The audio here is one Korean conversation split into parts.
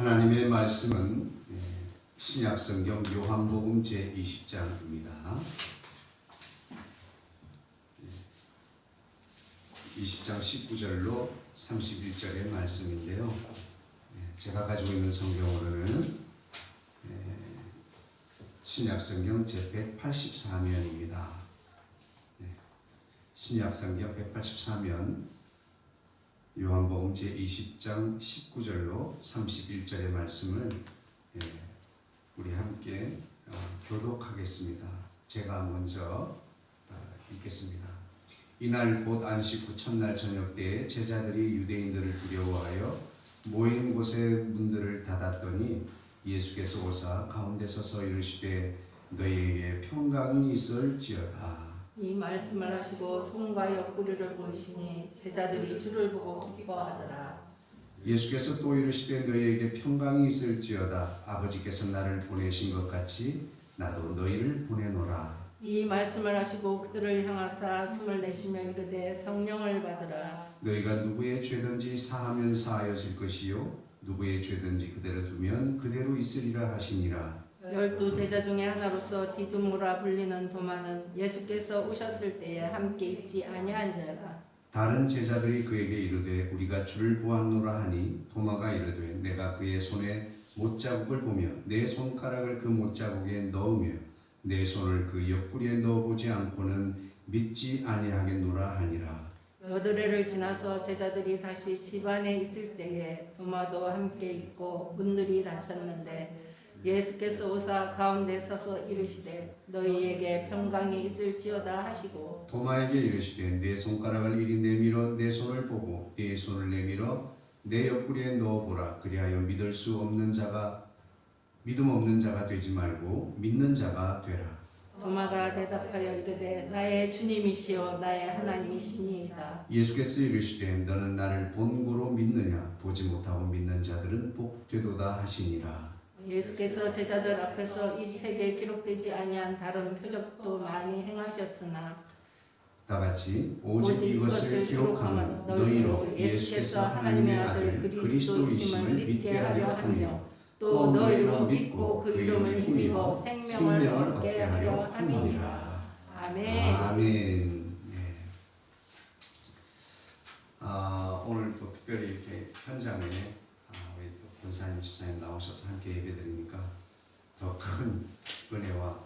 하나님의 말씀은 신약성경 요한복음 제20장입니다. 20장 19절로 31절의 말씀인데요. 제가 가지고 있는 성경으로는 신약성경 제184면입니다. 신약성경 184면 요한복음 제20장 19절로 31절의 말씀을 우리 함께 교독하겠습니다. 제가 먼저 읽겠습니다. 이날 곧 안식 후 첫날 저녁 때에 제자들이 유대인들을 두려워하여 모인 곳의 문들을 닫았더니 예수께서 오사 가운데 서서 이르시되 너희에게 평강이 있을지어다. 이 말씀을 하시고 손과 옆구리를 보시니 제자들이 주를 보고 기뻐하더라. 예수께서 또 이르시되 너희에게 평강이 있을지어다. 아버지께서 나를 보내신 것 같이 나도 너희를 보내노라. 이 말씀을 하시고 그들을 향하사 숨을 내쉬며 이르되 성령을 받으라. 너희가 누구의 죄든지 사하면 사하여질 것이요 누구의 죄든지 그대로 두면 그대로 있으리라 하시니라. 12 제자 중에 하나로서 디두모라 불리는 도마는 예수께서 오셨을 때에 함께 있지 아니한 자라. 다른 제자들이 그에게 이르되 우리가 주를 보았노라 하니 도마가 이르되 내가 그의 손에 못자국을 보며 내 손가락을 그 못자국에 넣으며 내 손을 그 옆구리에 넣어보지 않고는 믿지 아니하겠노라 하니라. 여드레를 지나서 제자들이 다시 집 안에 있을 때에 도마도 함께 있고 문들이 닫혔는데 예수께서 오사 가운데 서서 이르시되 너희에게 평강이 있을지어다 하시고 도마에게 이르시되 내 손가락을 이리 내밀어 내 손을 보고 내 손을 내밀어 내 옆구리에 넣어보라. 그리하여 믿음 없는 자가 되지 말고 믿는 자가 되라. 도마가 대답하여 이르되 나의 주님이시요 나의 하나님이시니이다. 예수께서 이르시되 너는 나를 본고로 믿느냐? 보지 못하고 믿는 자들은 복되도다 하시니라. 예수께서 제자들 앞에서 이 책에 기록되지 아니한 다른 표적도 많이 행하셨으나 다같이 오직 이것을 기록함은 너희로 예수께서 하나님의 아들 그리스도이심을 믿게 하려 하며 또 너희로 믿고 그 이름을 힘입어 생명을 얻게 하려 함이니라. 아멘. 아멘. 오늘 또 특별히 이렇게 현장에 우리 또 권사님, 집사님 나오셔서 함께 예배드리니까 더 큰 은혜와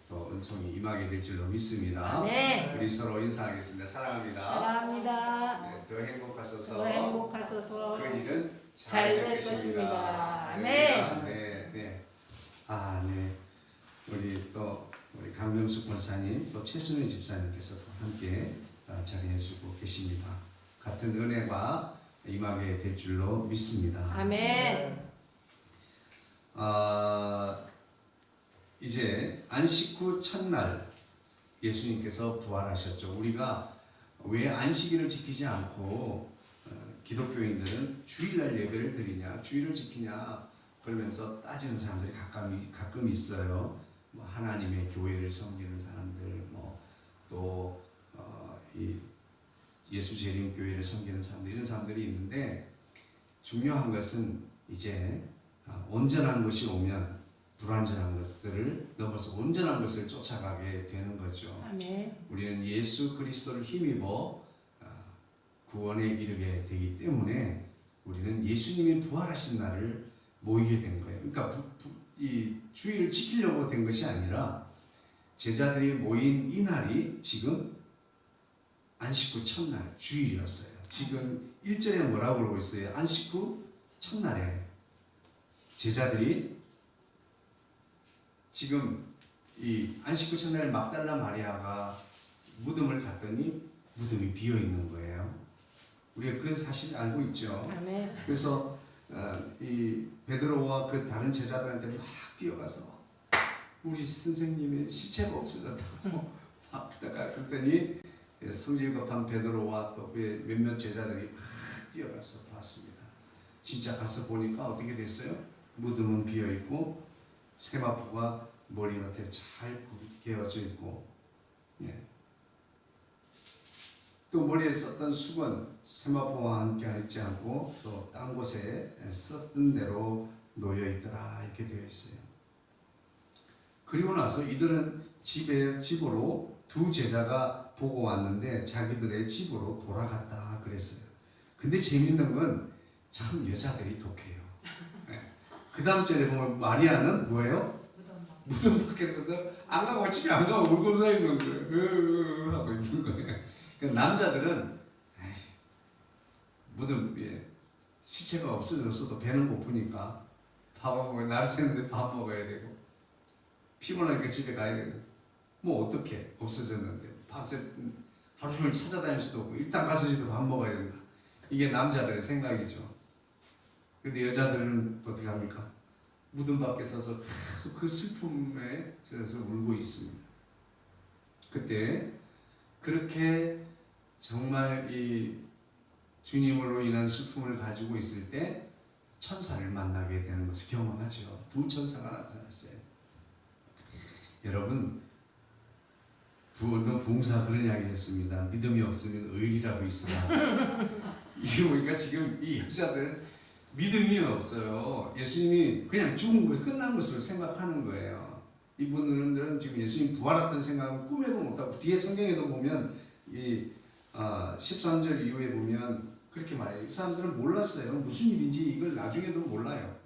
또 은총이 임하게 될 줄로 믿습니다. 네. 우리 서로 인사하겠습니다. 사랑합니다. 사랑합니다. 네, 더 행복하소서. 더 행복하소서. 그 일은 잘 될 될 것입니다. 것입니다. 네. 네. 우리 강명숙 권사님, 또 최순희 집사님께서 또 함께 자리해주고 계십니다. 같은 은혜가 임하게 될 줄로 믿습니다. 아멘. 이제 안식 후 첫날 예수님께서 부활하셨죠. 우리가 왜 안식일을 지키지 않고 기독교인들은 주일날 예배를 드리냐, 주일을 지키냐 그러면서 따지는 사람들이 가끔 있어요. 뭐 하나님의 교회를 섬기는 사람들, 또 이 예수 재림 교회를 섬기는 사람들, 이런 사람들이 있는데 중요한 것은 이제 온전한 것이 오면 불완전한 것들을 넘어서 온전한 것을 쫓아가게 되는 거죠. 아멘. 우리는 예수 그리스도를 힘입어 구원에 이르게 되기 때문에 우리는 예수님이 부활하신 날을 모이게 된 거예요. 그러니까 이 주일을 지키려고 된 것이 아니라 제자들이 모인 이 날이 지금 안식 후 첫날 주일이었어요. 지금 1절에 뭐라고 그러고 있어요? 안식 후 첫날에 제자들이 지금 이 안식 후 첫날 막달라 마리아가 무덤을 갔더니 무덤이 비어 있는 거예요. 우리가 그런 사실 알고 있죠. 아멘. 그래서 이 베드로와 그 다른 제자들한테 막 뛰어가서 우리 선생님의 시체가 없어졌다고 막 그랬더니 성질 급한 베드로와 또 그 몇몇 제자들이 막 뛰어가서 봤습니다. 진짜 가서 보니까 어떻게 됐어요? 무덤은 비어 있고 세마포가 머리 곁에 잘 개어져 있고, 또 머리에 썼던 수건 세마포와 함께 있지 않고 또 딴 곳에 썼던 대로 놓여 있더라 이렇게 되어 있어요. 그리고 나서 이들은 집으로 두 제자가 보고 왔는데 자기들의 집으로 돌아갔다 그랬어요. 근데 재밌는 건 참 여자들이 독해요. 그 다음 절에 보면 마리아는 뭐예요? 무덤 밖에 서서 안 가고 집에 안 가고 울고 서 있는 거예요. 하고 있는 거예요. 그러니까 남자들은 무덤에 시체가 없어졌어도 배는 고프니까 밥 먹어야, 날 새는데 밥 먹어야 되고 피곤하니까 집에 가야 되고 뭐 어떻게 없어졌는데 밤새 하루 종일 찾아다닐 수도 없고 일단 가서 집에 밥 먹어야 된다. 이게 남자들의 생각이죠. 근데 여자들은 어떻게 합니까? 무덤 밖에 서서 계속 그 슬픔에 젖어서 울고 있습니다. 그때 그렇게 정말 이 주님으로 인한 슬픔을 가지고 있을 때 천사를 만나게 되는 것을 경험하죠. 두 천사가 나타났어요. 여러분, 부흥사 그런 이야기 했습니다. 믿음이 없으면 의리라고 있으나 이게 보니까 지금 이 여자들 믿음이 없어요. 예수님이 그냥 죽은 것, 끝난 것으로 생각하는 거예요. 이분들은 지금 예수님 부활했다는 생각은 꿈에도 못하고 뒤에 성경에도 보면 이 13절 이후에 보면 그렇게 말해요. 이 사람들은 몰랐어요. 무슨 일인지 이걸 나중에도 몰라요.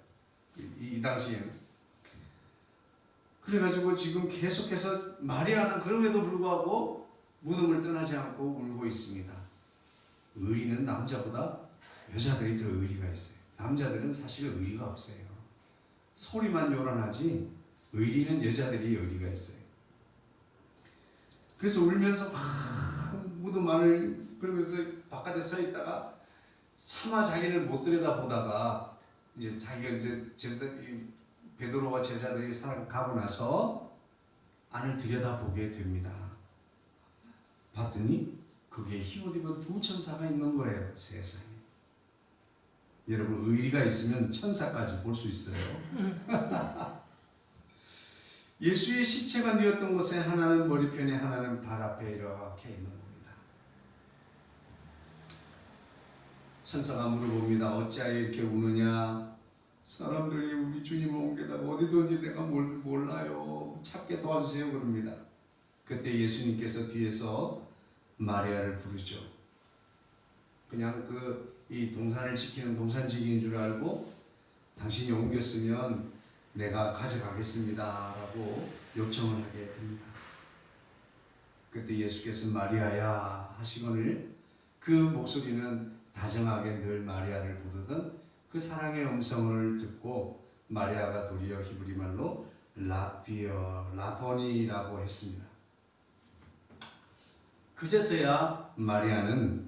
이 당시에는. 그래가지고 지금 계속해서 마리아는 그럼에도 불구하고 무덤을 떠나지 않고 울고 있습니다. 의리는 남자보다 여자들이 더 의리가 있어요. 남자들은 사실 의리가 없어요. 소리만 요란하지 의리는 여자들이 의리가 있어요. 그래서 울면서 막 무덤 안을 그러면서 바깥에 서 있다가 차마 자기는 못 들여다보다가 이제 자기가 이제 베드로와 제자들이 가고 나서 안을 들여다보게 됩니다. 봤더니 그게 흰옷 입은 두 천사가 있는 거예요. 세상에. 여러분 의리가 있으면 천사까지 볼 수 있어요. 예수의 시체가 누웠던 곳에 하나는 머리편에 하나는 발 앞에 이렇게 있는 겁니다. 천사가 물어봅니다. 어찌하여 이렇게 우느냐? 사람들이 우리 주님을 옮겨다가 어디든지 내가 몰라요. 찾게 도와주세요. 그럽니다. 그때 예수님께서 뒤에서 마리아를 부르죠. 그냥 이 동산을 지키는 동산지기인 줄 알고 당신이 옮겼으면 내가 가져가겠습니다 라고 요청을 하게 됩니다. 그때 예수께서 마리아야 하시거늘 그 목소리는 다정하게 늘 마리아를 부르던 그 사랑의 음성을 듣고 마리아가 도리어 히브리 말로 라보니라고 했습니다. 그제서야 마리아는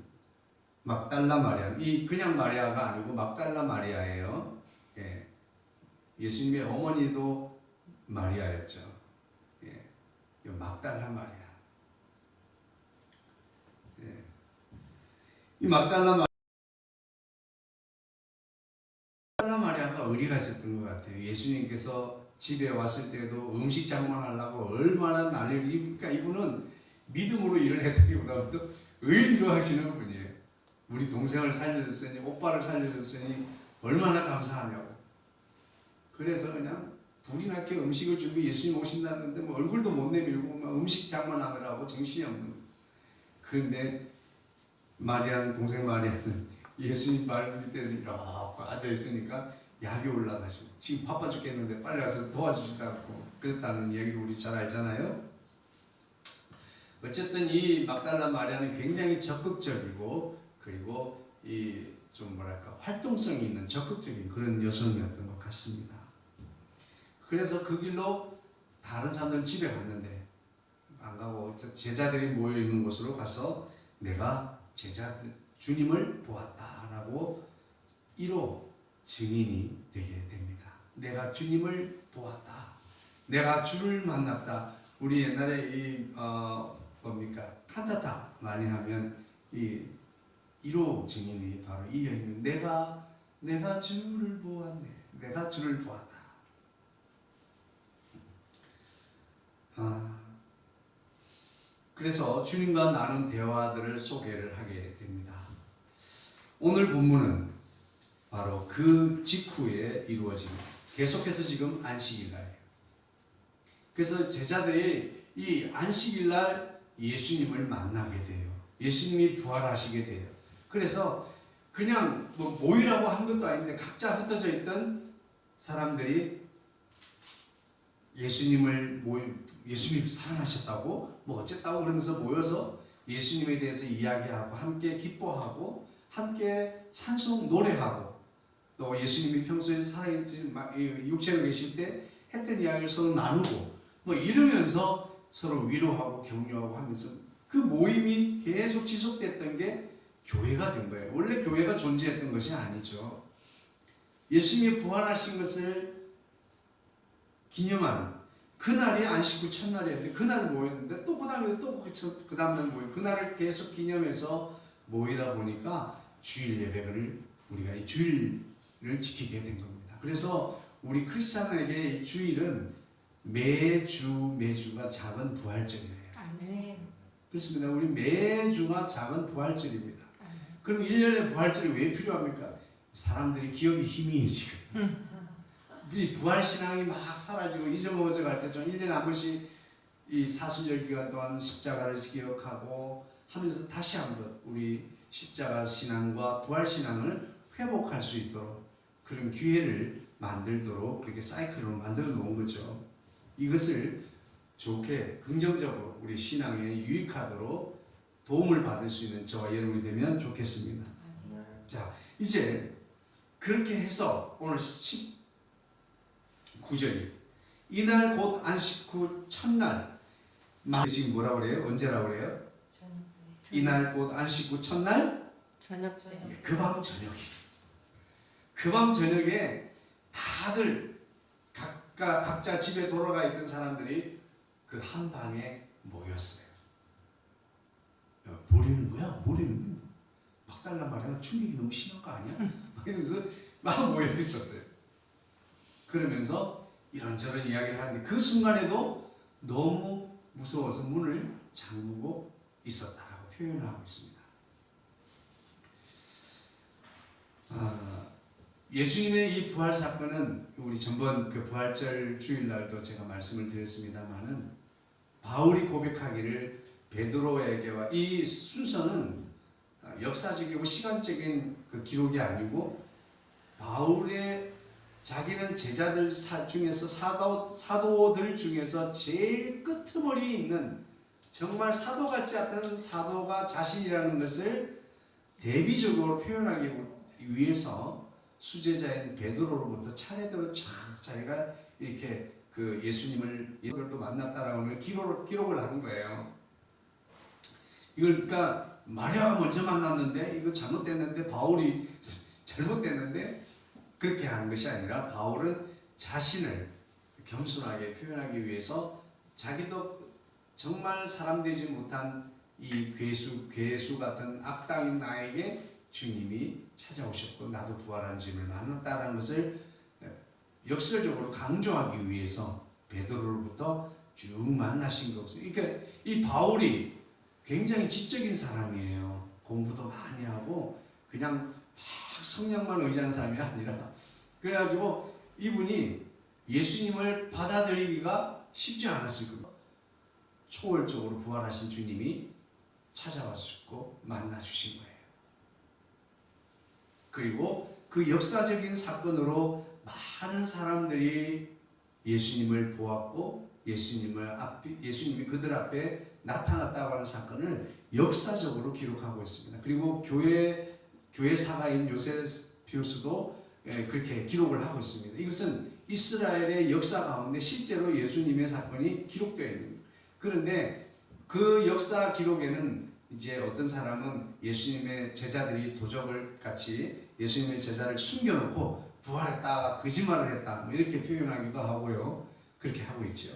막달라 마리아, 이 그냥 마리아가 아니고 막달라 마리아예요. 예. 예수님의 어머니도 마리아였죠. 예. 막달라 마리아. 예. 이 막달라 마리아가 의리가 있었던 것 같아요. 예수님께서 집에 왔을 때도 음식 장만하려고 얼마나 난리를. 그러니까 이분은 믿음으로 일을 했다기보다도 의리로 하시는 분이에요. 우리 동생을 살려줬으니, 오빠를 살려줬으니 얼마나 감사하냐고. 그래서 그냥 불이 나게 음식을 주고 예수님 오신다는데 뭐 얼굴도 못 내밀고 막 음식 장만하느라고 정신이 없는 거예요. 그런데 마리아는, 동생 마리아는 예수님 발 밑에 이렇게 앉아있으니까 약이 올라가시고 지금 바빠 죽겠는데 빨리 와서 도와주시다고 그랬다는 얘기를 우리 잘 알잖아요. 어쨌든 이 막달라 마리아는 굉장히 적극적이고 그리고 이 좀 뭐랄까 활동성이 있는 적극적인 그런 여성이었던 것 같습니다. 그래서 그 길로 다른 사람들 집에 갔는데 안 가고 제자들이 모여 있는 곳으로 가서 내가 주님을 보았다라고 1호 증인이 되게 됩니다. 내가 주님을 보았다. 내가 주를 만났다. 우리 옛날에 칸타타 많이 하면 이 1호 증인이 바로 이 여인은 내가 주를 보았네. 내가 주를 보았다. 그래서 주님과 나눈 대화들을 소개를 하게 됩니다. 오늘 본문은 바로 그 직후에 이루어집니다. 계속해서 지금 안식일날이에요. 그래서 제자들이 이 안식일날 예수님을 만나게 돼요. 예수님이 부활하시게 돼요. 그래서 그냥 뭐 모이라고 한 것도 아닌데 각자 흩어져 있던 사람들이 예수님이 살아나셨다고 뭐 어쨌다고 그러면서 모여서 예수님에 대해서 이야기하고 함께 기뻐하고 함께 찬송 노래하고 또 예수님이 평소에 살아있지 육체로 계실 때 했던 이야기를 서로 나누고 뭐 이러면서 서로 위로하고 격려하고 하면서 그 모임이 계속 지속됐던 게 교회가 된 거예요. 원래 교회가 존재했던 것이 아니죠. 예수님이 부활하신 것을 기념하는 그날이 안식구 첫날이었는데 그날 모였는데 또 그 다음에 또 그 다음날 모여 그날을 계속 기념해서 모이다 보니까 주일 예배를 우리가 이 주일을 지키게 된 겁니다. 그래서 우리 크리스찬에게 이 주일은 매주가 작은 부활절이에요. 아멘. 그렇습니다. 우리 매주가 작은 부활절입니다. 그럼 1년에 부활절이 왜 필요합니까? 사람들이 기억이 희미해지거든요. 이 부활신앙이 막 사라지고 잊어먹어져 갈 때 좀 1년에 한 번씩 이 사순절 기간 동안 십자가를 기억하고 하면서 다시 한번 우리 십자가 신앙과 부활신앙을 회복할 수 있도록 그런 기회를 만들도록 그렇게 사이클을 만들어 놓은 거죠. 이것을 좋게 긍정적으로 우리 신앙에 유익하도록 도움을 받을 수 있는 저와 여러분이 되면 좋겠습니다. 자, 이제 그렇게 해서 오늘 19절이 이날 곧 안식 후 첫날 지금 뭐라고 그래요? 언제라고 그래요? 이날 곧 안식 후 첫날 저녁. 그 밤 저녁이에요. 그 밤 저녁에 다들 각자 집에 돌아가 있던 사람들이 그 한 방에 모였어요. 모르는 거야? 모르는 거야? 막 달란 말이야. 충격이 너무 심한 거 아니야? 막 이러면서 막 모여 있었어요. 그러면서 이런저런 이야기를 하는데 그 순간에도 너무 무서워서 문을 잠그고 있었다라고 표현을 하고 있습니다. 예수님의 이 부활 사건은 우리 전번 그 부활절 주일날도 제가 말씀을 드렸습니다만은 바울이 고백하기를 베드로에게와 이 순서는 역사적이고 시간적인 그 기록이 아니고 바울의 자기는 제자들 중에서 사도들 중에서 제일 끄트머리에 있는 정말 사도 같지 않은 사도가 자신이라는 것을 대비적으로 표현하기 위해서 수제자인 베드로로부터 차례대로 자기가 이렇게 그 예수님을 또 만났다라고 하는 기록을 하는 거예요. 이걸 그러니까 마리아가 먼저 만났는데 이거 잘못됐는데 바울이 잘못됐는데 그렇게 하는 것이 아니라 바울은 자신을 겸손하게 표현하기 위해서 자기도 정말 사람 되지 못한 이 괴수 같은 악당인 나에게 주님이 찾아오셨고 나도 부활한 주님을 만났다는 것을 역설적으로 강조하기 위해서 베드로로부터 쭉 만나신 것을. 그러니까 이 바울이 굉장히 지적인 사람이에요. 공부도 많이 하고 그냥 막 성령만 의지하는 사람이 아니라 그래가지고 이분이 예수님을 받아들이기가 쉽지 않았을 겁니다. 초월적으로 부활하신 주님이 찾아와 주셨고 만나 주신 거예요. 그리고 그 역사적인 사건으로 많은 사람들이 예수님을 보았고 예수님이 그들 앞에 나타났다고 하는 사건을 역사적으로 기록하고 있습니다. 그리고 교회 사가인 요세피우스도 그렇게 기록을 하고 있습니다. 이것은 이스라엘의 역사 가운데 실제로 예수님의 사건이 기록되어 있는 거예요. 그런데 그 역사 기록에는 이제 어떤 사람은 예수님의 제자들이 도적을 같이 예수님의 제자를 숨겨놓고 부활했다가 거짓말을 했다 뭐 이렇게 표현하기도 하고요. 그렇게 하고 있죠.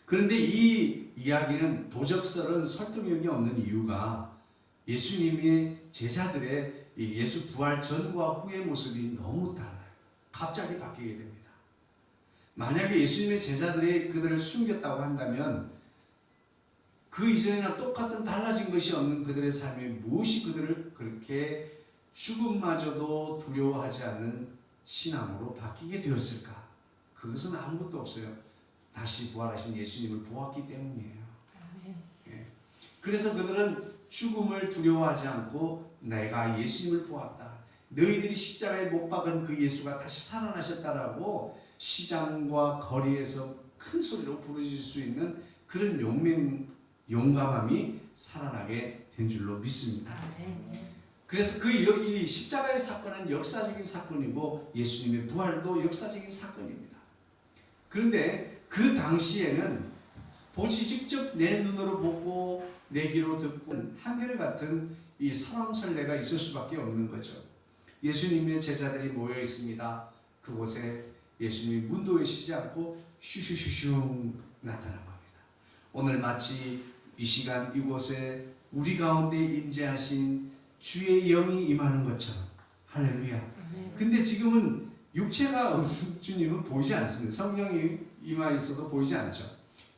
그런데 이 이야기는 도적설은 설득력이 없는 이유가 예수님의 제자들의 이 예수 부활 전과 후의 모습이 너무 달라요. 갑자기 바뀌게 됩니다. 만약에 예수님의 제자들이 그들을 숨겼다고 한다면 그 이전이나 똑같은 달라진 것이 없는 그들의 삶에 무엇이 그들을 그렇게 죽음마저도 두려워하지 않는 신앙으로 바뀌게 되었을까? 그것은 아무것도 없어요. 다시 부활하신 예수님을 보았기 때문이에요. 예. 그래서 그들은 죽음을 두려워하지 않고 내가 예수님을 보았다. 너희들이 십자가에 못 박은 그 예수가 다시 살아나셨다라고 시장과 거리에서 큰 소리로 부르실 수 있는 그런 용감함이 살아나게 된 줄로 믿습니다. 그래서 이 십자가의 사건은 역사적인 사건이고 예수님의 부활도 역사적인 사건입니다. 그런데 그 당시에는 보지 직접 내 눈으로 보고 내 귀로 듣고 한결같은 이 설왕설래가 있을 수밖에 없는 거죠. 예수님의 제자들이 모여 있습니다. 그곳에 예수님이 문도에 쉬지 않고 슈슈슈슝 나타나고 합니다. 오늘 마치 이 시간 이곳에 우리 가운데 임재하신 주의 영이 임하는 것처럼 할렐루야. 근데 지금은 육체가 없은 주님은 보이지 않습니다. 성령이 임하 있어도 보이지 않죠.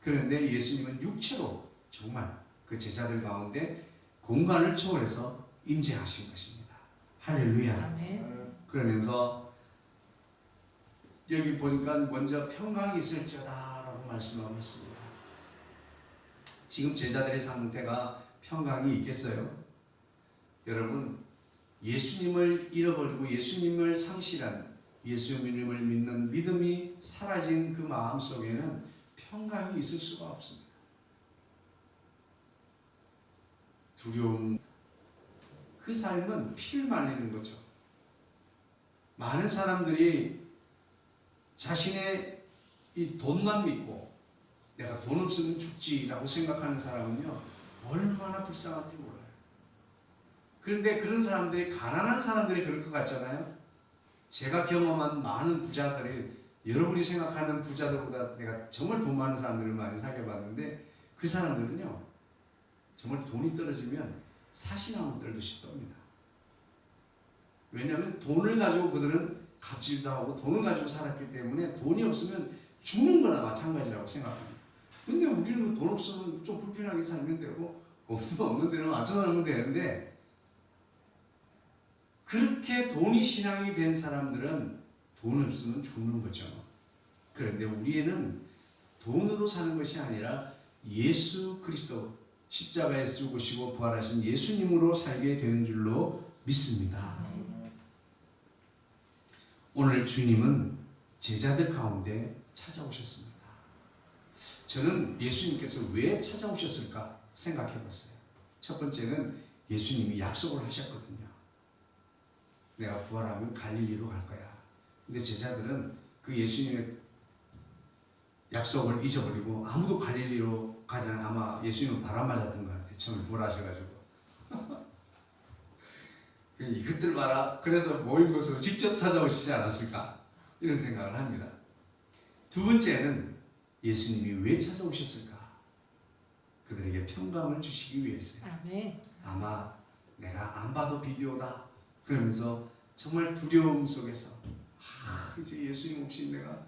그런데 예수님은 육체로 정말 그 제자들 가운데 공간을 초월해서 임재하신 것입니다. 할렐루야. 그러면서 여기 보니까 먼저 평강이 있을지어다라고 말씀하고 있습니다. 지금 제자들의 상태가 평강이 있겠어요? 여러분, 예수님을 잃어버리고 예수님을 상실한, 예수님을 믿는 믿음이 사라진 그 마음 속에는 평강이 있을 수가 없습니다. 두려움, 그 삶은 피를 말리는 거죠. 많은 사람들이 자신의 이 돈만 믿고 내가 돈 없으면 죽지라고 생각하는 사람은요, 얼마나 불쌍한지 몰라요. 그런데 그런 사람들이, 가난한 사람들이 그럴 것 같잖아요. 제가 경험한 많은 부자들이, 여러분이 생각하는 부자들보다 내가 정말 돈 많은 사람들을 많이 사귀어봤는데, 그 사람들은요 정말 돈이 떨어지면 사시나무 떨듯이 떱니다. 왜냐하면 돈을 가지고 그들은 갚질도 하고 돈을 가지고 살았기 때문에 돈이 없으면 죽는 거나 마찬가지라고 생각합니다. 근데 우리는 돈 없으면 좀 불편하게 살면 되고 없으면 없는 대로 맞춰 살면 되는데, 그렇게 돈이 신앙이 된 사람들은 돈 없으면 죽는 거죠. 그런데 우리는 돈으로 사는 것이 아니라 예수 그리스도, 십자가에 죽으시고 부활하신 예수님으로 살게 되는 줄로 믿습니다. 오늘 주님은 제자들 가운데 찾아오셨습니다. 저는 예수님께서 왜 찾아오셨을까 생각해 봤어요. 첫 번째는 예수님이 약속을 하셨거든요. 내가 부활하면 갈릴리로 갈 거야. 근데 제자들은 그 예수님의 약속을 잊어버리고 아무도 갈릴리로 가지 않아. 아마 예수님은 바람 맞았던 것 같아요. 처음에 부활하셔가지고. 이것들 봐라. 그래서 모인 곳으로 직접 찾아오시지 않았을까, 이런 생각을 합니다. 두 번째는 예수님이 왜 찾아오셨을까? 그들에게 평강을 주시기 위해서요. 아마 내가 안 봐도 비디오다 그러면서 정말 두려움 속에서 이제 예수님 없이 내가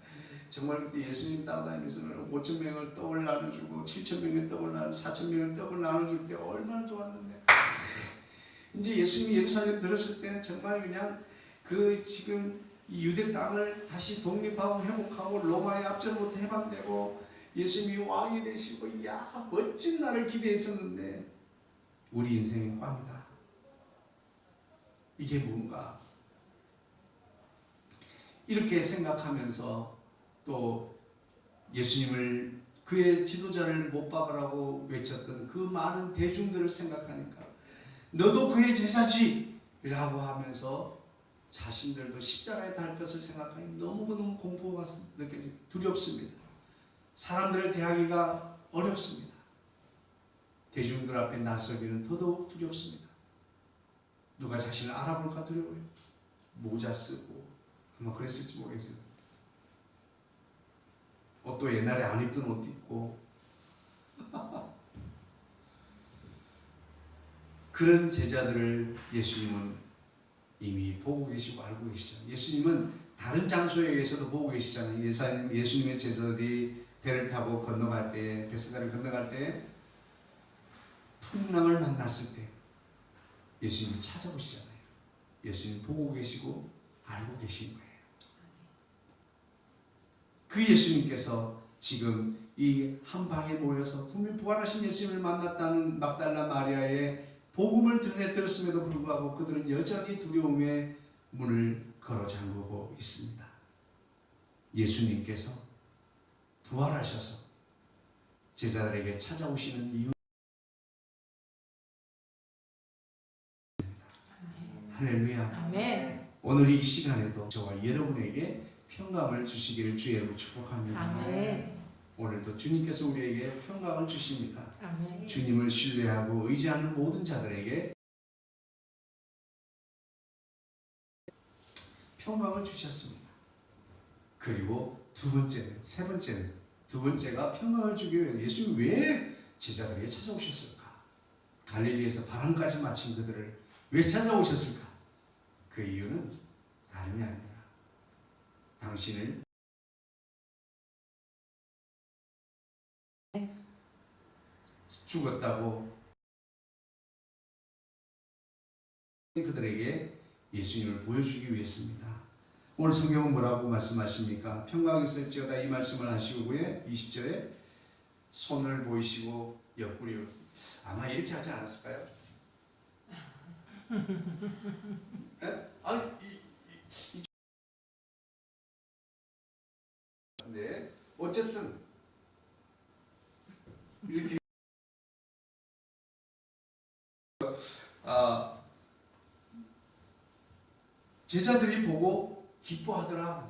정말 그때 예수님 따라다니면서 5,000명을 떡을 나눠주고 7,000명의 떡을 나눠주고 4,000명의 떡을 나눠줄 때 얼마나 좋았는데, 이제 예수님이 예루살렘 들었을 때는 정말 그냥 그 지금 유대 땅을 다시 독립하고 회복하고 로마의 압제로부터 해방되고 예수님이 왕이 되시고, 야 멋진 날을 기대했었는데 우리 인생의 꽝이다. 이게 뭔가, 이렇게 생각하면서 또 예수님을, 그의 지도자를 못 박으라고 외쳤던 그 많은 대중들을 생각하니까 너도 그의 제자지 라고 하면서 자신들도 십자가에 달 것을 생각하니 너무너무 공포가 느껴지고 두렵습니다. 사람들을 대하기가 어렵습니다. 대중들 앞에 나서기는 더더욱 두렵습니다. 누가 자신을 알아볼까 두려워요. 모자 쓰고 아마 그랬을지 모르겠어요. 옷도 옛날에 안 입던 옷 입고 그런 제자들을 예수님은 이미 보고 계시고 알고 계시잖아요. 예수님은 다른 장소에서도 보고 계시잖아요. 예수님의 제자들이 배를 타고 건너갈 때, 베스다를 건너갈 때 풍랑을 만났을 때 예수님이 찾아오시잖아요. 예수님 보고 계시고 알고 계신 거예요. 그 예수님께서 지금 이 한 방에 모여서 분명히 부활하신 예수님을 만났다는 막달라 마리아의 복음을 들었음에도 불구하고 그들은 여전히 두려움의 문을 걸어 잠그고 있습니다. 예수님께서 부활하셔서 제자들에게 찾아오시는 이유, 할렐루야. 아멘. 오늘 이 시간에도 저와 여러분에게 평강을 주시기를 주의 이름으로 축복합니다. 아멘. 오늘도 주님께서 우리에게 평강을 주십니다. 아멘. 주님을 신뢰하고 의지하는 모든 자들에게 평강을 주셨습니다. 그리고 두 번째가 평강을 주기 위해 예수님이 왜 제자들에게 찾아오셨을까? 갈릴리에서 바람까지 맞힌 그들을 왜 찾아오셨을까? 그 이유는 다름이 아니라 당신을 죽었다고 그들에게 예수님을 보여주기 위해서입니다. 오늘 성경은 뭐라고 말씀하십니까? 평강이 있을지어다 이 말씀을 하시고 후에 20절에 손을 보이시고 옆구리로 아마 이렇게 하지 않았을까요? 네, 어쨌든 이렇게 제자들이 보고 기뻐하더라.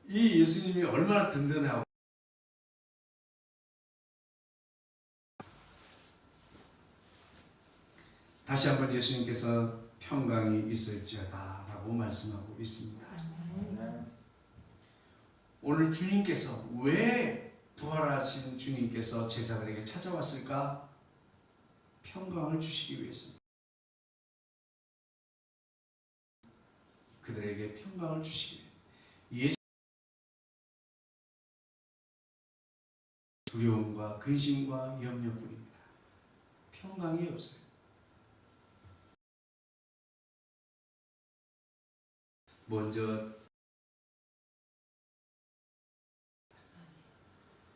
이 예수님이 얼마나 든든하고 다시 한번 예수님께서 평강이 있을지어다 라고 말씀하고 있습니다. 오늘 주님께서 왜 부활하신 주님께서 제자들에게 찾아왔을까? 평강을 주시기 위해서입니다. 그들에게 평강을 주시기 위해 두려움과 근심과 염려뿐입니다. 평강이 없어요. 먼저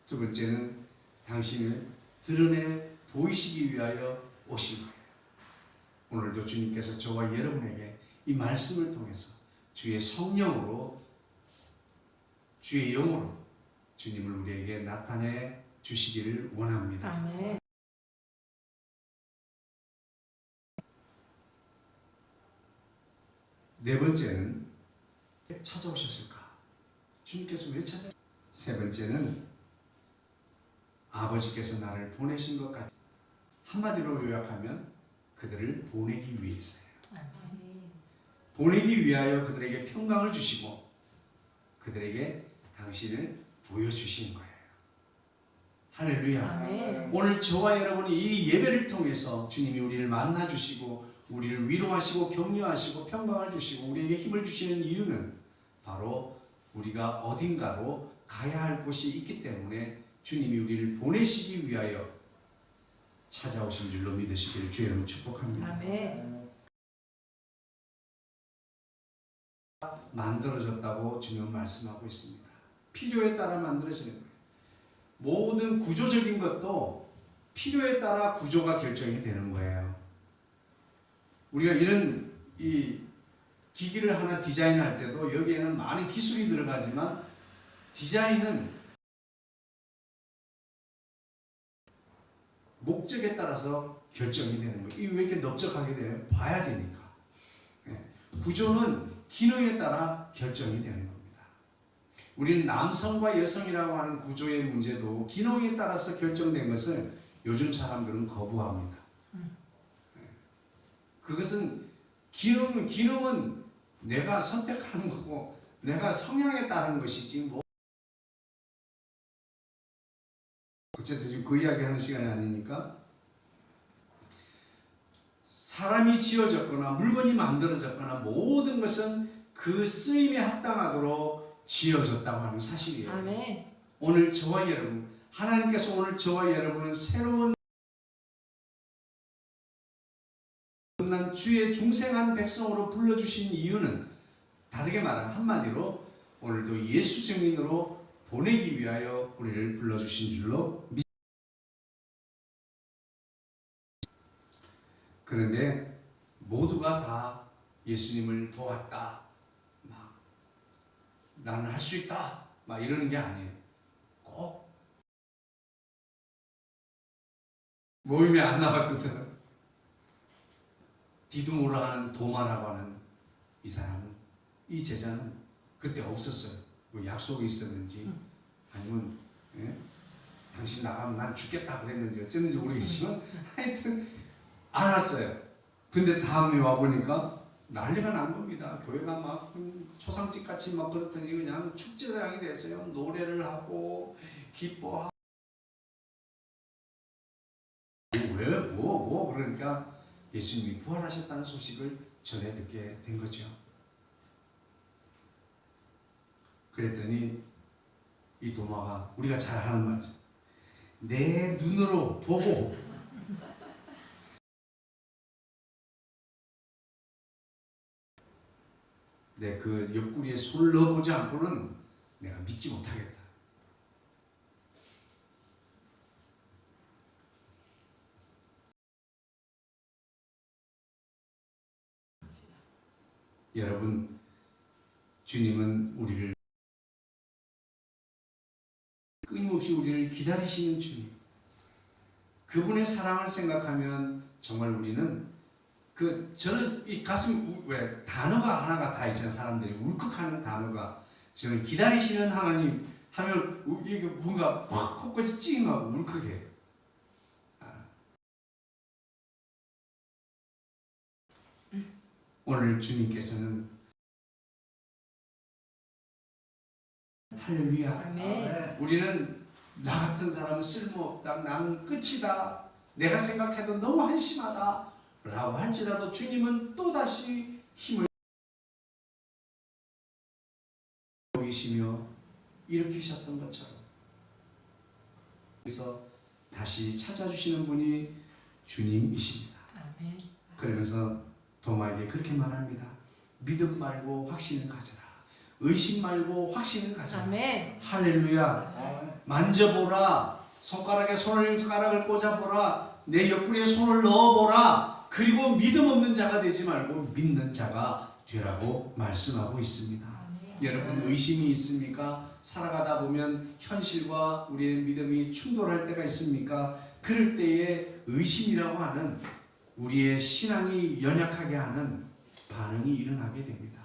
두 번째는 당신을 드러내 보이시기 위하여 오신 거예요. 오늘도 주님께서 저와 여러분에게 이 말씀을 통해서 주의 성령으로 주의 영으로 주님을 우리에게 나타내 주시기를 원합니다. 아멘. 네 번째는 왜 찾아오셨을까? 주님께서 왜 찾아오셨을까? 세 번째는 아버지께서 나를 보내신 것 같아. 한마디로 요약하면 그들을 보내기 위해서예요. 아멘. 보내기 위하여 그들에게 평강을 주시고 그들에게 당신을 보여주신 거예요. 할렐루야. 아멘. 오늘 저와 여러분이 이 예배를 통해서 주님이 우리를 만나주시고 우리를 위로하시고 격려하시고 평강을 주시고 우리에게 힘을 주시는 이유는 바로 우리가 어딘가로 가야 할 곳이 있기 때문에 주님이 우리를 보내시기 위하여 찾아오신 줄로 믿으시기를 주의 이름으로 축복합니다. 아멘. 만들어졌다고 주님은 말씀하고 있습니다. 필요에 따라 만들어지는 거예요. 모든 구조적인 것도 필요에 따라 구조가 결정이 되는 거예요. 우리가 이런 이 기기를 하나 디자인할 때도 여기에는 많은 기술이 들어가지만 디자인은 목적에 따라서 결정이 되는 거예요. 이게 왜 이렇게 넓적하게 돼요? 봐야 되니까. 구조는 기능에 따라 결정이 되는 겁니다. 우리는 남성과 여성이라고 하는 구조의 문제도 기능에 따라서 결정된 것을 요즘 사람들은 거부합니다. 그것은 기능은 내가 선택하는 거고 내가 성향에 따른 것이지 뭐 어쨌든 지금 그 이야기 하는 시간이 아니니까 사람이 지어졌거나 물건이 만들어졌거나 모든 것은 그 쓰임에 합당하도록 지어졌다고 하는 사실이에요. 아멘. 오늘 저와 여러분 하나님께서 오늘 저와 여러분은 새로운 주의 중생한 백성으로 불러주신 이유는 다르게 말하면 한마디로 오늘도 예수 증인으로 보내기 위하여 우리를 불러주신 줄로 믿습니다. 그런데 모두가 다 예수님을 보았다, 막 나는 할 수 있다, 막 이러는 게 아니에요. 꼭 모임에 안 나왔던 사람, 디두모라 하는 도마라고 하는 이 사람은, 이 제자는 그때 없었어요. 뭐 약속이 있었는지 아니면 당신 나가면 난 죽겠다 그랬는지 어쨌는지 모르겠지만 하여튼 안 왔어요. 근데 다음에 와보니까 난리가 난 겁니다. 교회가 막 초상집 같이 막 그렇더니 그냥 축제장이 됐어요. 노래를 하고 기뻐하고 그러니까 예수님이 부활하셨다는 소식을 전해 듣게 된 거죠. 그랬더니 이 도마가 우리가 잘 하는 말이죠. 내 눈으로 보고 내 그 옆구리에 손을 넣어보지 않고는 내가 믿지 못하겠다. 여러분, 주님은 우리를 끊임없이 우리를 기다리시는 주님. 그분의 사랑을 생각하면 정말 우리는 저는 이 가슴 왜 단어가 하나가 다 있잖아요. 사람들이 울컥하는 단어가 저는 기다리시는 하나님 하면 이게 뭔가 확 코끝이 찡하고 울컥해요. 오늘 주님께서는 할렐루야. 아멘. 우리는 나 같은 사람은 쓸모없다. 나는 끝이다. 내가 생각해도 너무 한심하다. 라고 할지라도 주님은 또다시 힘을 계시며 일으키셨던 것처럼 그래서 다시 찾아주시는 분이 주님이십니다. 아멘. 그러면서 도마에게 그렇게 말합니다. 믿음 말고 확신을 가져라. 의심 말고 확신을 가져라. 아멘. 할렐루야. 만져보라. 손가락을 꽂아보라. 내 옆구리에 손을 넣어보라. 그리고 믿음 없는 자가 되지 말고 믿는 자가 되라고 말씀하고 있습니다. 여러분, 의심이 있습니까? 살아가다 보면 현실과 우리의 믿음이 충돌할 때가 있습니까? 그럴 때에 의심이라고 하는 우리의 신앙이 연약하게 하는 반응이 일어나게 됩니다.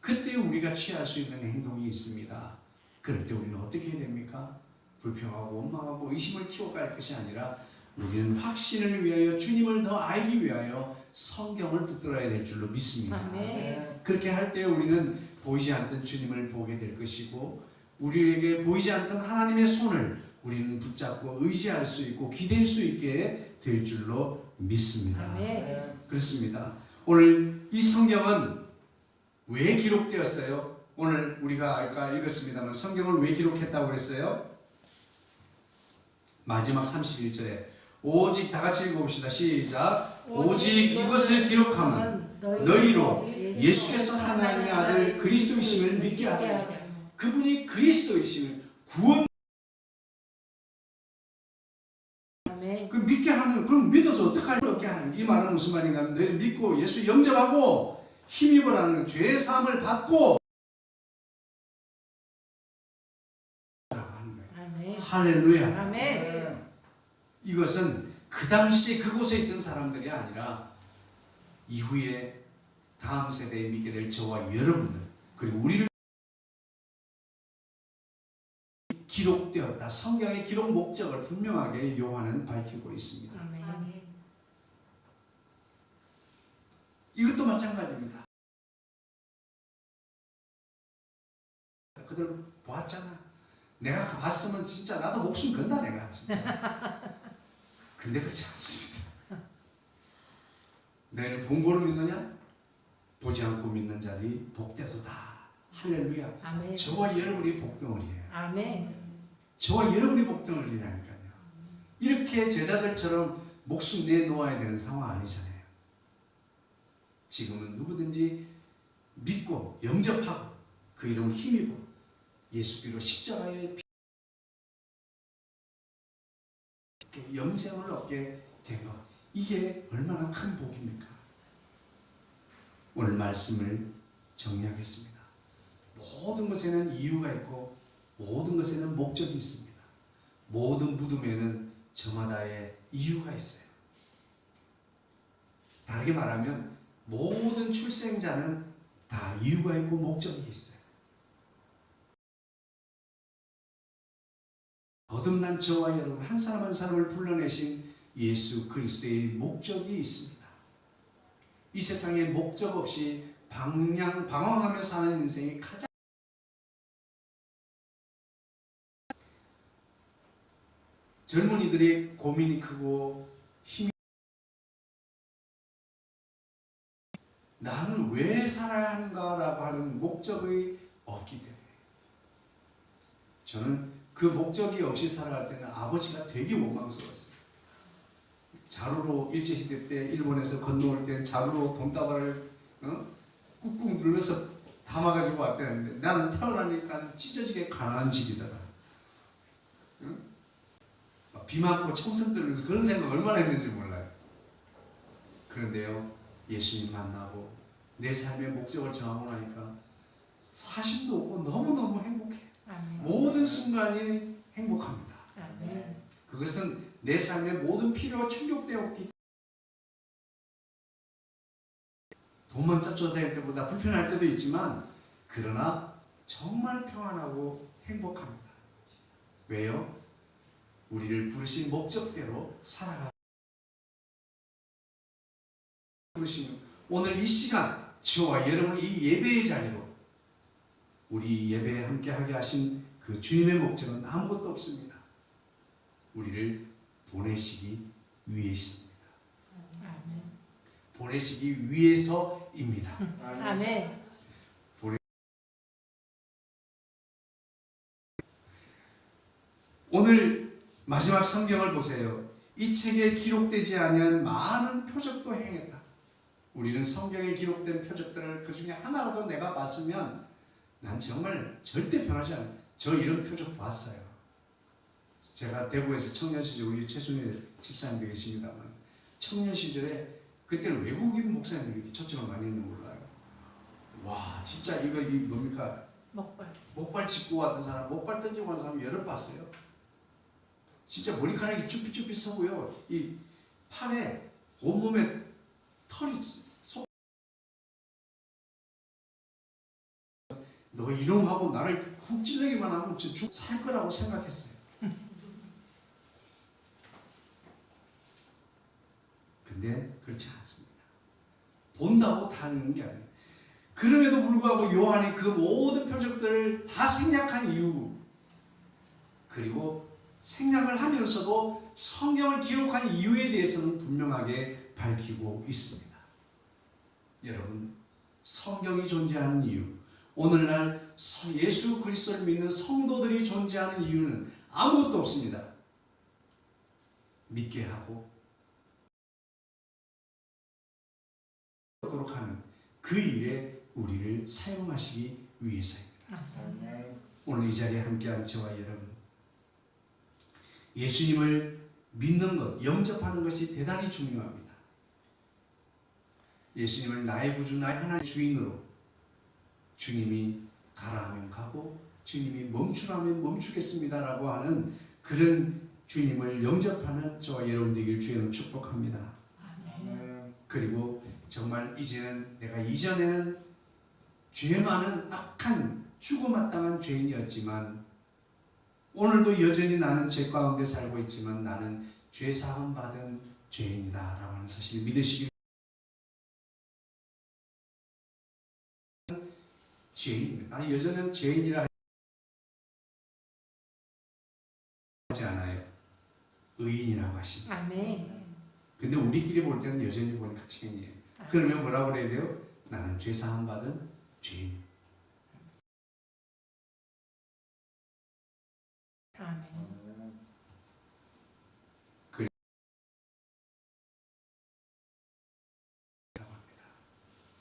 그때 우리가 취할 수 있는 행동이 있습니다. 그럴 때 우리는 어떻게 해야 됩니까? 불평하고 원망하고 의심을 키워갈 것이 아니라 우리는 확신을 위하여 주님을 더 알기 위하여 성경을 붙들어야 될 줄로 믿습니다. 아멘. 그렇게 할 때 우리는 보이지 않던 주님을 보게 될 것이고 우리에게 보이지 않던 하나님의 손을 우리는 붙잡고 의지할 수 있고 기댈 수 있게 될 줄로 믿습니다. 아멘. 그렇습니다. 오늘 이 성경은 왜 기록되었어요? 오늘 우리가 아까 읽었습니다만 성경을 왜 기록했다고 그랬어요? 마지막 31절에 오직 다 같이 읽어봅시다. 시작. 오직 이것을 기록하면 너희로 예수께서 하나님의 아들 그리스도이심을 믿게 하라. 그분이 그리스도이심을 구원 그 믿게 하는, 그럼 믿어서 어떻게 하는, 이 말은 무슨 말인가 하면 너희 믿고 예수 영접하고 힘입으라는 죄의 사함을 받고 라고 하는 거예요. 아멘. 할렐루야. 아멘. 이것은 그 당시 그곳에 있던 사람들이 아니라 이후에 다음 세대에 믿게 될 저와 여러분들 그리고 우리를 기록되었다. 성경의 기록 목적을 분명하게 요한은 밝히고 있습니다. 아멘. 이것도 마찬가지입니다. 그들 보았잖아. 내가 그 봤으면 진짜 나도 목숨 건다 내가 진짜. 근데 그렇지 않습니다. 너희는 본 거로 믿느냐? 보지 않고 믿는 자들이 복되도다. 할렐루야. 아멘. 저와 여러분이 복덩어리예요. 아멘. 저와 여러분이 복덩어리라니까요. 이렇게 제자들처럼 목숨 내놓아야 되는 상황 아니잖아요. 지금은 누구든지 믿고 영접하고 그 이름을 힘입어 예수께로 십자가의 영생을 얻게 된 것, 이게 얼마나 큰 복입니까? 오늘 말씀을 정리하겠습니다. 모든 것에는 이유가 있고 모든 것에는 목적이 있습니다. 모든 무덤에는 저마다의 이유가 있어요. 다르게 말하면 모든 출생자는 다 이유가 있고 목적이 있어요. 거듭난 저와 여러분 한 사람 한 사람을 불러내신 예수 그리스도의 목적이 있습니다. 이 세상에 목적 없이 방황하며 사는 인생이 가장 젊은이들의 고민이 크고 힘이 나는 왜 살아야 하는가라고 하는 목적이 없기 때문에 저는 그 목적이 없이 살아갈 때는 아버지가 되게 원망스러웠어요. 자루로 일제시대 때 일본에서 건너올 때 자루로 돈다발을 꾹꾹 눌러서 담아가지고 왔다는데 나는 태어나니까 찢어지게 가난한 집이더라. 비 맞고 총선 들면서 그런 생각 얼마나 했는지 몰라요. 그런데요, 예수님 만나고 내 삶의 목적을 정하고 나니까 사심도 없고 너무너무 행복해요. 아멘. 모든 순간이 행복합니다. 아멘. 그것은 내 삶의 모든 필요가 충족되었기 때문에 돈만 쫓아다닐 때보다 불편할 때도 있지만 그러나 정말 평안하고 행복합니다. 왜요? 우리를 부르신 목적대로 살아가 부르신 오늘 이 시간 저와 여러분 이 예배의 자리로 우리 예배에 함께하게 하신 그 주님의 목적은 아무것도 없습니다. 우리를 보내시기 위해서입니다. 아멘. 보내시기 위해서입니다. 아멘. 오늘 마지막 성경을 보세요. 이 책에 기록되지 아니한 많은 표적도 행했다. 우리는 성경에 기록된 표적들을 그 중에 하나라도 내가 봤으면 난 정말 절대 변하지 않아요. 저 이런 표적 봤어요. 제가 대구에서 청년 시절 우리 최순희 집사님도 계십니다만 청년 시절에 그때는 외국인 목사님들이 이렇게 초청을 많이 했는 몰라요. 와 진짜 이거 이 뭡니까? 목발 짚고 왔던 사람, 목발 던지고 온 사람 여러 봤어요. 진짜 머리카락이 쭈삣쭈삣 서고요. 이 팔에 온몸에 털이 너 이놈하고 나를 훅 찔르기만 하면 살 거라고 생각했어요. 근데 그렇지 않습니다. 본다고 다는 게 아니에요. 그럼에도 불구하고 요한이 그 모든 표적들을 다 생략한 이유, 그리고 생략을 하면서도 성경을 기록한 이유에 대해서는 분명하게 밝히고 있습니다. 여러분, 성경이 존재하는 이유, 오늘날 예수 그리스도를 믿는 성도들이 존재하는 이유는 아무것도 없습니다. 믿게 하고 도록 하는 그 일에 우리를 사용하시기 위해서입니다. 오늘 이 자리에 함께한 저와 여러분, 예수님을 믿는 것, 영접하는 것이 대단히 중요합니다. 예수님을 나의 구주, 나의 하나의 주인으로, 주님이 가라 하면 가고 주님이 멈추라 하면 멈추겠습니다라고 하는 그런 주님을 영접하는 저와 여러분 되길 주의로 축복합니다. 그리고 정말 이제는 내가 이전에는 죄 많은 악한 죽음마땅한 죄인이었지만 오늘도 여전히 나는 죄 가운데 살고 있지만 나는 죄 사함 받은 죄인이다 라고 하는 사실을 믿으시길. 죄인입니다. 나는 여전히 죄인이라 하지 않아요. 의인이라고 하십니다. 아멘. 근데 우리끼리 볼 때는 여전히 보니까 죄인이에요. 그러면 뭐라고 그래야 돼요? 나는 죄 사함 받은 죄인. 아멘.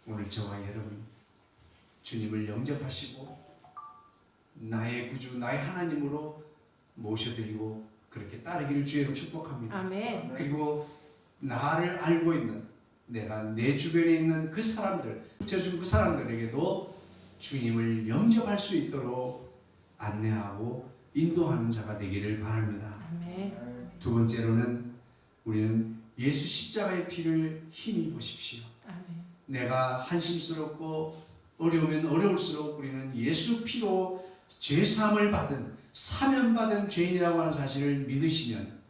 오늘 저와 여러분 주님을 영접하시고 나의 구주, 나의 하나님으로 모셔드리고 그렇게 따르기를 주의로 축복합니다. 아멘. 그리고 나를 알고 있는 내가 내 주변에 있는 그 사람들, 붙여준 그 사람들에게도 주님을 영접할 수 있도록 안내하고 인도하는 자가 되기를 바랍니다. 아멘. 두 번째로는 우리는 예수 십자가의 피를 힘입어 보십시오. 아멘. 내가 한심스럽고 어려우면 어려울수록 우리는 예수 피로 죄사함을 받은 사면받은 죄인이라고 하는 사실을 믿으시면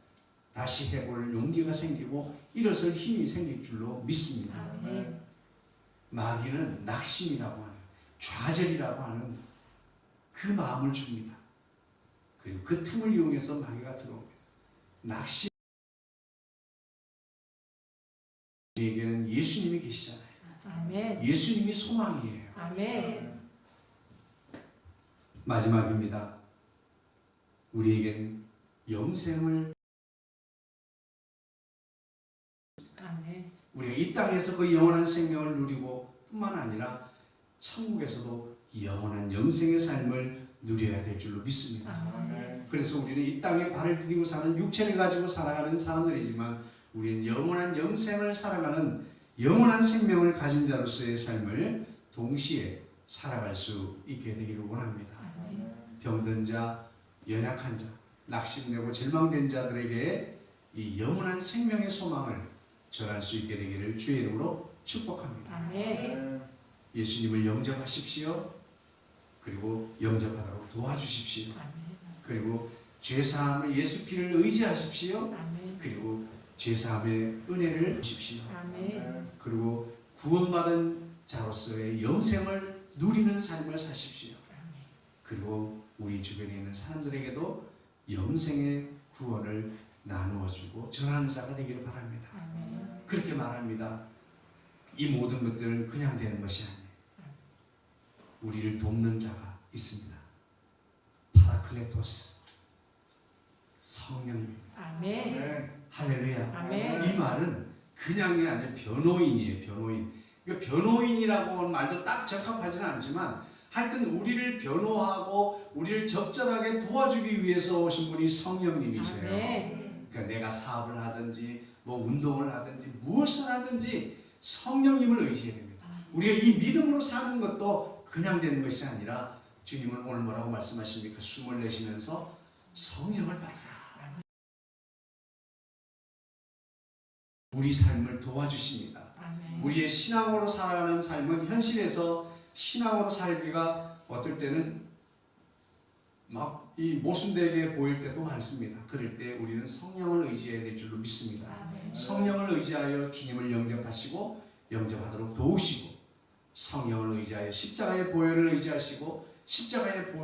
다시 해볼 용기가 생기고 일어설 힘이 생길 줄로 믿습니다. 아멘. 마귀는 낙심이라고 하는 좌절이라고 하는 그 마음을 줍니다. 그리고 그 틈을 이용해서 마귀가 들어옵니다. 낙심. 우리에게는 예수님이 계시잖아요. 아멘. 예수님이 소망이에요. 아멘. 마지막입니다. 우리에겐 영생을 아멘. 우리가 이 땅에서 그 영원한 생명을 누리고 뿐만 아니라 천국에서도 영원한 영생의 삶을 누려야 될 줄로 믿습니다. 그래서 우리는 이 땅에 발을 디디고 사는 육체를 가지고 살아가는 사람들이지만 우리는 영원한 영생을 살아가는 영원한 생명을 가진 자로서의 삶을 동시에 살아갈 수 있게 되기를 원합니다. 병든 자, 연약한 자, 낙심되고 절망된 자들에게 이 영원한 생명의 소망을 전할 수 있게 되기를 주의 이름으로 축복합니다. 아멘. 예수님을 영접하십시오. 그리고 영접하도록 도와주십시오. 아멘. 그리고 죄사함의 예수 피를 의지하십시오. 아멘. 그리고 죄사함의 은혜를 주십시오. 아멘. 그리고 구원받은 자로서의 영생을 누리는 삶을 사십시오. 그리고 우리 주변에 있는 사람들에게도 영생의 구원을 나누어주고 전하는 자가 되기를 바랍니다. 아멘. 그렇게 말합니다. 이 모든 것들은 그냥 되는 것이 아니에요. 우리를 돕는 자가 있습니다. 파라클레토스, 성령입니다. 아멘. 할렐루야. 아멘. 이 말은 그냥이 아니라 변호인이에요. 변호인. 그러니까 변호인이라고 하는 말도 딱 적합하지는 않지만 하여튼 우리를 변호하고 우리를 적절하게 도와주기 위해서 오신 분이 성령님이세요. 아멘. 그러니까 내가 사업을 하든지 뭐 운동을 하든지 무엇을 하든지 성령님을 의지해야 됩니다. 우리가 이 믿음으로 사는 것도 그냥 되는 것이 아니라 주님은 오늘 뭐라고 말씀하십니까? 숨을 내쉬면서 성령을 받으라. 우리 삶을 도와주십니다. 아멘. 우리의 신앙으로 살아가는 삶은 현실에서 신앙으로 살기가 어떨 때는 막 이 모순되게 보일 때도 많습니다. 그럴 때 우리는 성령을 의지해야 될 줄로 믿습니다. 아멘. 성령을 의지하여 주님을 영접하시고 영접하도록 도우시고 성령을 의지하여 십자가의 보혈을 의지하시고 십자가의 보혈